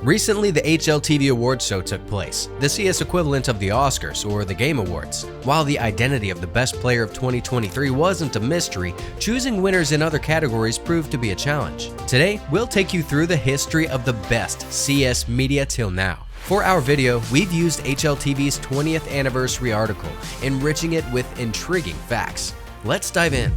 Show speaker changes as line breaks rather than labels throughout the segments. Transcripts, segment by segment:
Recently, the HLTV Award Show took place, the CS equivalent of the Oscars or the Game Awards. While the identity of the best player of 2023 wasn't a mystery, choosing winners in other categories proved to be a challenge. Today, we'll take you through the history of the best CS media till now. For our video, we've used HLTV's 20th anniversary article, enriching it with intriguing facts. Let's dive in.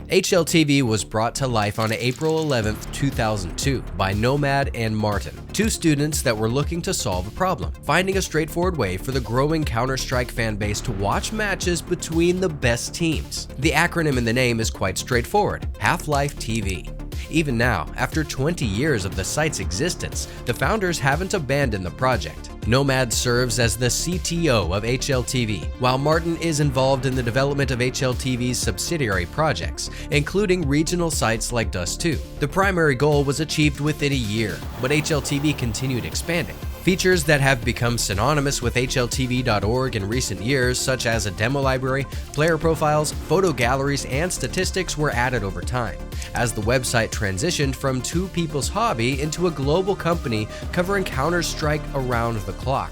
HLTV was brought to life on April 11, 2002 by Nomad and Martin, two students that were looking to solve a problem, finding a straightforward way for the growing Counter-Strike fanbase to watch matches between the best teams. The acronym in the name is quite straightforward: Half-Life TV. Even now, after 20 years of the site's existence, the founders haven't abandoned the project. Nomad serves as the CTO of HLTV, while Martin is involved in the development of HLTV's subsidiary projects, including regional sites like Dust 2. The primary goal was achieved within a year, but HLTV continued expanding. Features that have become synonymous with HLTV.org in recent years, such as a demo library, player profiles, photo galleries, and statistics were added over time, as the website transitioned from two people's hobby into a global company covering Counter-Strike around the clock.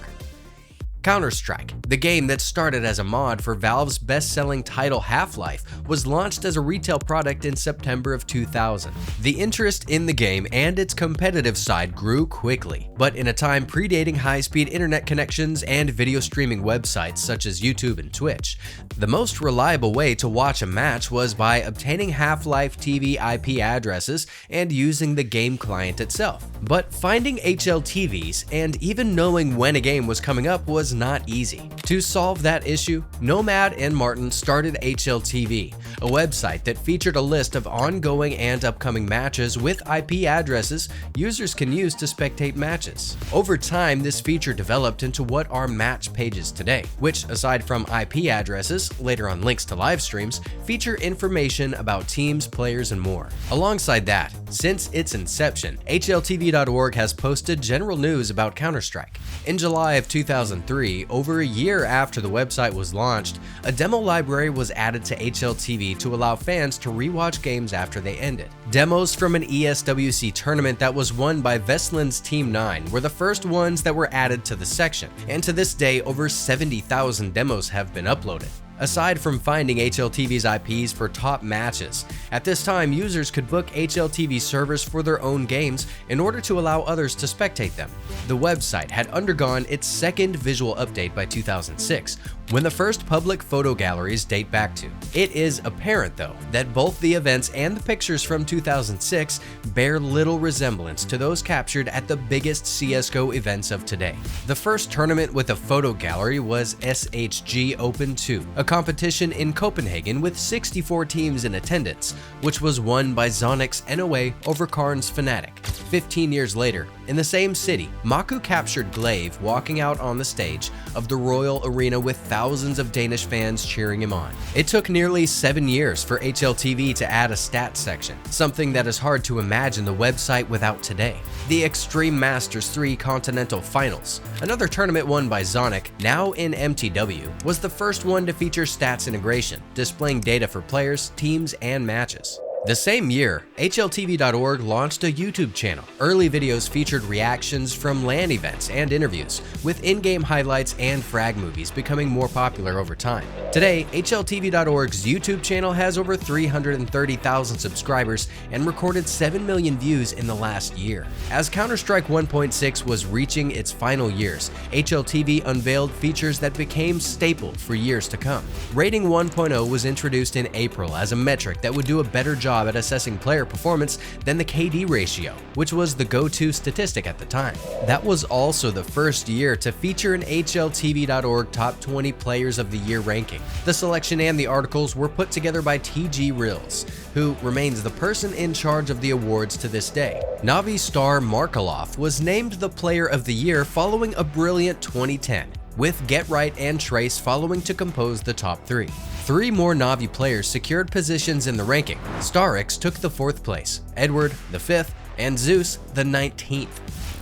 Counter-Strike, the game that started as a mod for Valve's best-selling title Half-Life, was launched as a retail product in September of 2000. The interest in the game and its competitive side grew quickly, but in a time predating high-speed internet connections and video streaming websites such as YouTube and Twitch, the most reliable way to watch a match was by obtaining Half-Life TV IP addresses and using the game client itself. But finding HLTVs and even knowing when a game was coming up was not easy. To solve that issue, Nomad and Martin started HLTV, a website that featured a list of ongoing and upcoming matches with IP addresses users can use to spectate matches. Over time, this feature developed into what are match pages today, which, aside from IP addresses, later on links to live streams, feature information about teams, players, and more. Alongside that, since its inception, HLTV.org has posted general news about Counter-Strike. In July of 2003, over a year after the website was launched, a demo library was added to HLTV to allow fans to rewatch games after they ended. Demos from an ESWC tournament that was won by Veslin's Team 9 were the first ones that were added to the section, and to this day, over 70,000 demos have been uploaded. Aside from finding HLTV's IPs for top matches, at this time users could book HLTV servers for their own games in order to allow others to spectate them. The website had undergone its second visual update by 2006, when the first public photo galleries date back to. It is apparent, though, that both the events and the pictures from 2006 bear little resemblance to those captured at the biggest CSGO events of today. The first tournament with a photo gallery was SHG Open 2, a competition in Copenhagen with 64 teams in attendance, which was won by Zonic's NOA over Karn's Fnatic. 15 years later, in the same city, Maku captured Glaive walking out on the stage of the Royal Arena with thousands of Danish fans cheering him on. It took nearly 7 years for HLTV to add a stats section, something that is hard to imagine the website without today. The Extreme Masters 3 Continental Finals, another tournament won by Zonic, now in MTW, was the first one to feature stats integration, displaying data for players, teams, and matches. The same year, HLTV.org launched a YouTube channel. Early videos featured reactions from LAN events and interviews, with in-game highlights and frag movies becoming more popular over time. Today, HLTV.org's YouTube channel has over 330,000 subscribers and recorded 7 million views in the last year. As Counter-Strike 1.6 was reaching its final years, HLTV unveiled features that became staple for years to come. Rating 1.0 was introduced in April as a metric that would do a better job at assessing player performance than the KD ratio, which was the go-to statistic at the time. That was also the first year to feature an HLTV.org Top 20 Players of the Year ranking. The selection and the articles were put together by TG Rills, who remains the person in charge of the awards to this day. Navi star Markelov was named the Player of the Year following a brilliant 2010, with Get Right and Trace following to compose the top 3. 3 more Navi players secured positions in the ranking. Starix took the 4th place, Edward the 5th, and Zeus the 19th.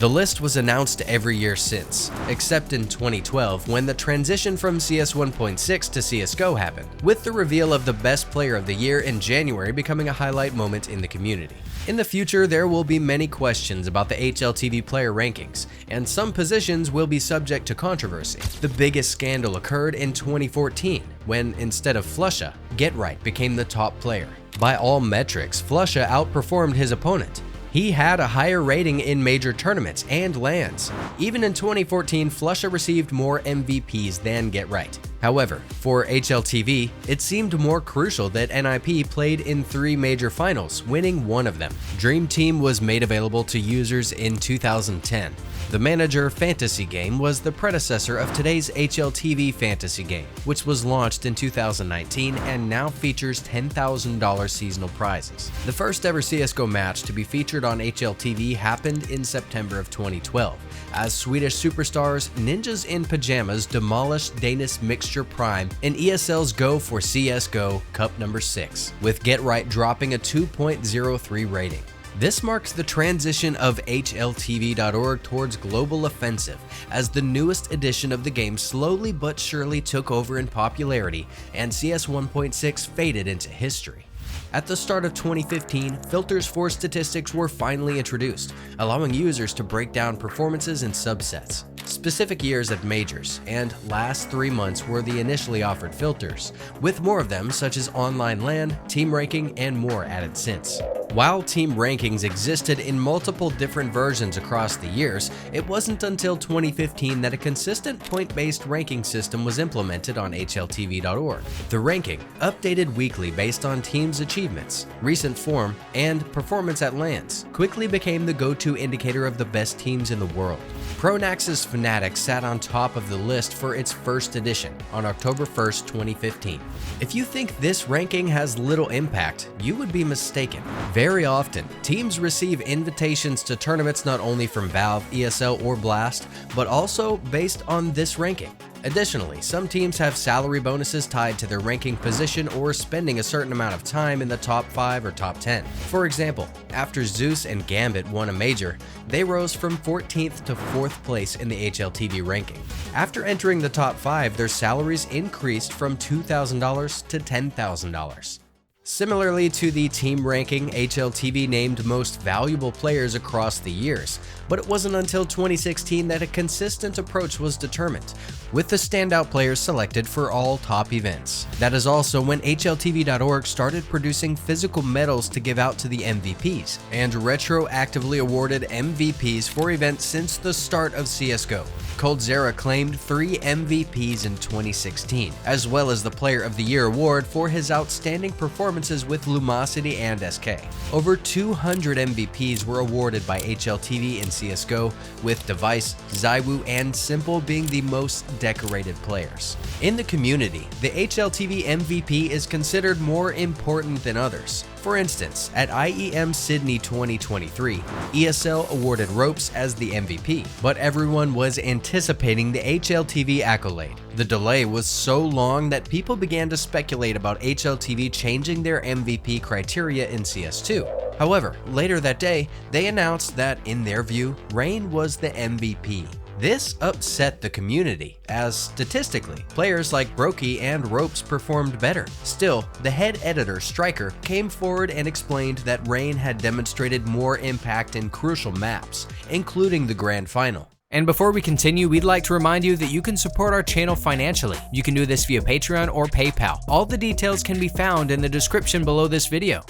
The list was announced every year since, except in 2012 when the transition from CS 1.6 to CSGO happened, with the reveal of the best player of the year in January becoming a highlight moment in the community. In the future, there will be many questions about the HLTV player rankings, and some positions will be subject to controversy. The biggest scandal occurred in 2014, when instead of Flusha, GetRight became the top player. By all metrics, Flusha outperformed his opponent. He had a higher rating in major tournaments and LANs. Even in 2014, Flusha received more MVPs than GetRight. However, for HLTV, it seemed more crucial that NIP played in 3 major finals, winning 1 of them. Dream Team was made available to users in 2010. The Manager fantasy game was the predecessor of today's HLTV fantasy game, which was launched in 2019 and now features $10,000 seasonal prizes. The first ever CSGO match to be featured on HLTV happened in September of 2012, as Swedish superstars Ninjas in Pajamas demolished Danish Mixture Prime in ESL's Go for CSGO Cup number 6, with GetRight dropping a 2.03 rating. This marks the transition of HLTV.org towards global offensive, as the newest edition of the game slowly but surely took over in popularity and CS 1.6 faded into history. At the start of 2015, filters for statistics were finally introduced, allowing users to break down performances in subsets. Specific years at majors and last 3 months were the initially offered filters, with more of them such as online LAN, team ranking, and more added since. While team rankings existed in multiple different versions across the years, it wasn't until 2015 that a consistent point-based ranking system was implemented on HLTV.org. The ranking, updated weekly based on teams' achievements, recent form, and performance at LANs, quickly became the go-to indicator of the best teams in the world. Pronax's Fnatic sat on top of the list for its first edition on October 1st, 2015. If you think this ranking has little impact, you would be mistaken. Very often, teams receive invitations to tournaments not only from Valve, ESL, or Blast, but also based on this ranking. Additionally, some teams have salary bonuses tied to their ranking position or spending a certain amount of time in the top 5 or top 10. For example, after Zeus and Gambit won a major, they rose from 14th to 4th place in the HLTV ranking. After entering the top 5, their salaries increased from $2,000 to $10,000. Similarly to the team ranking, HLTV named most valuable players across the years, but it wasn't until 2016 that a consistent approach was determined, with the standout players selected for all top events. That is also when HLTV.org started producing physical medals to give out to the MVPs, and retroactively awarded MVPs for events since the start of CSGO. Coldzera claimed 3 MVPs in 2016, as well as the Player of the Year award for his outstanding performances with Lumosity and SK. Over 200 MVPs were awarded by HLTV in CSGO, with Device, Zywoo, and Simple being the most decorated players. In the community, the HLTV MVP is considered more important than others. For instance, at IEM Sydney 2023, ESL awarded Ropes as the MVP, but everyone was anticipating the HLTV accolade. The delay was so long that people began to speculate about HLTV changing their MVP criteria in CS2. However, later that day, they announced that, in their view, Rain was the MVP. This upset the community, as statistically, players like Brokey and Ropes performed better. Still, the head editor, Striker, came forward and explained that Rain had demonstrated more impact in crucial maps, including the Grand Final. And before we continue, we'd like to remind you that you can support our channel financially. You can do this via Patreon or PayPal. All the details can be found in the description below this video.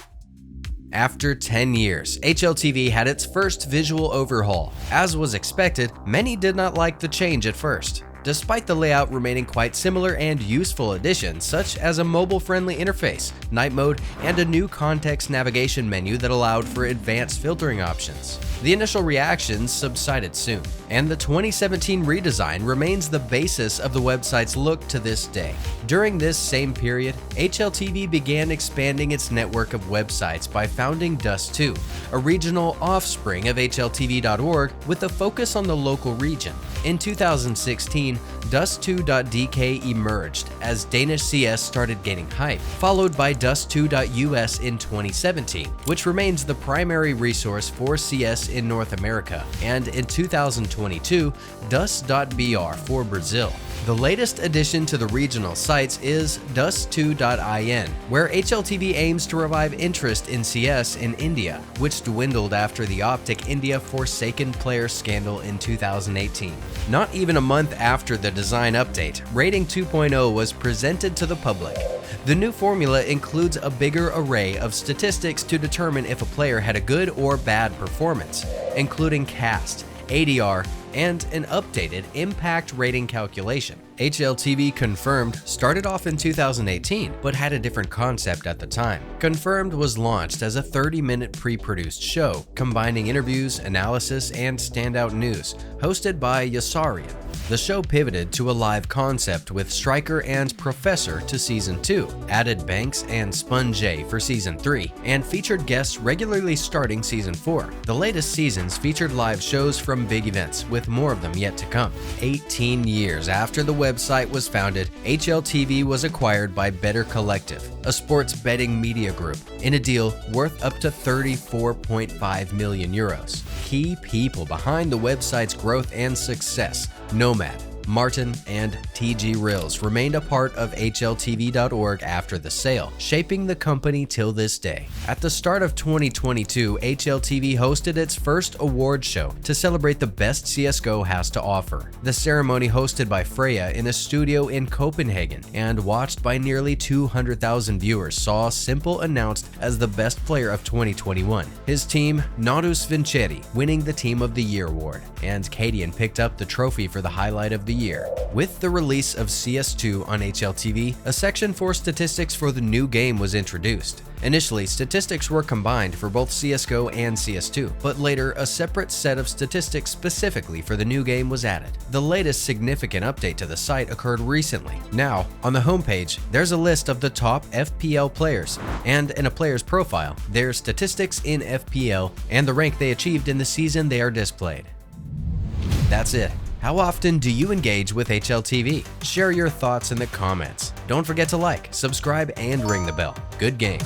After 10 years, HLTV had its first visual overhaul. As was expected, many did not like the change at first. Despite the layout remaining quite similar and useful additions such as a mobile-friendly interface, night mode, and a new context navigation menu that allowed for advanced filtering options. The initial reactions subsided soon, and the 2017 redesign remains the basis of the website's look to this day. During this same period, HLTV began expanding its network of websites by founding Dust2, a regional offspring of HLTV.org with a focus on the local region. In 2016, Dust2.dk emerged as Danish CS started gaining hype, followed by Dust2.us in 2017, which remains the primary resource for CS in North America, and in 2022, Dust.br for Brazil. The latest addition to the regional sites is Dust2.in, where HLTV aims to revive interest in CS in India, which dwindled after the Optic India Forsaken player scandal in 2018. Not even a month after the design update, Rating 2.0 was presented to the public. The new formula includes a bigger array of statistics to determine if a player had a good or bad performance, including cast, ADR, and an updated impact rating calculation. HLTV Confirmed started off in 2018, but had a different concept at the time. Confirmed was launched as a 30-minute pre-produced show, combining interviews, analysis, and standout news, hosted by Yasarian. The show pivoted to a live concept with Striker and Professor to Season 2, added Banks and Sponge for Season 3, and featured guests regularly starting Season 4. The latest seasons featured live shows from big events, with more of them yet to come. 18 years after the website was founded, HLTV was acquired by Better Collective, a sports betting media group, in a deal worth up to 34.5 million euros. Key people behind the website's growth and success: Nomad, Martin, and TG Rills remained a part of HLTV.org after the sale, shaping the company till this day. At the start of 2022, HLTV hosted its first award show to celebrate the best CSGO has to offer. The ceremony, hosted by Freya in a studio in Copenhagen and watched by nearly 200,000 viewers, saw Simple announced as the best player of 2021. His team, Natus Vincere, winning the Team of the Year award, and Cadian picked up the trophy for the highlight of the year. With the release of CS2 on HLTV, a section for statistics for the new game was introduced. Initially, statistics were combined for both CSGO and CS2, but later a separate set of statistics specifically for the new game was added. The latest significant update to the site occurred recently. Now, on the homepage, there's a list of the top FPL players, and in a player's profile, there's statistics in FPL and the rank they achieved in the season they are displayed. That's it. How often do you engage with HLTV? Share your thoughts in the comments. Don't forget to like, subscribe, and ring the bell. Good game.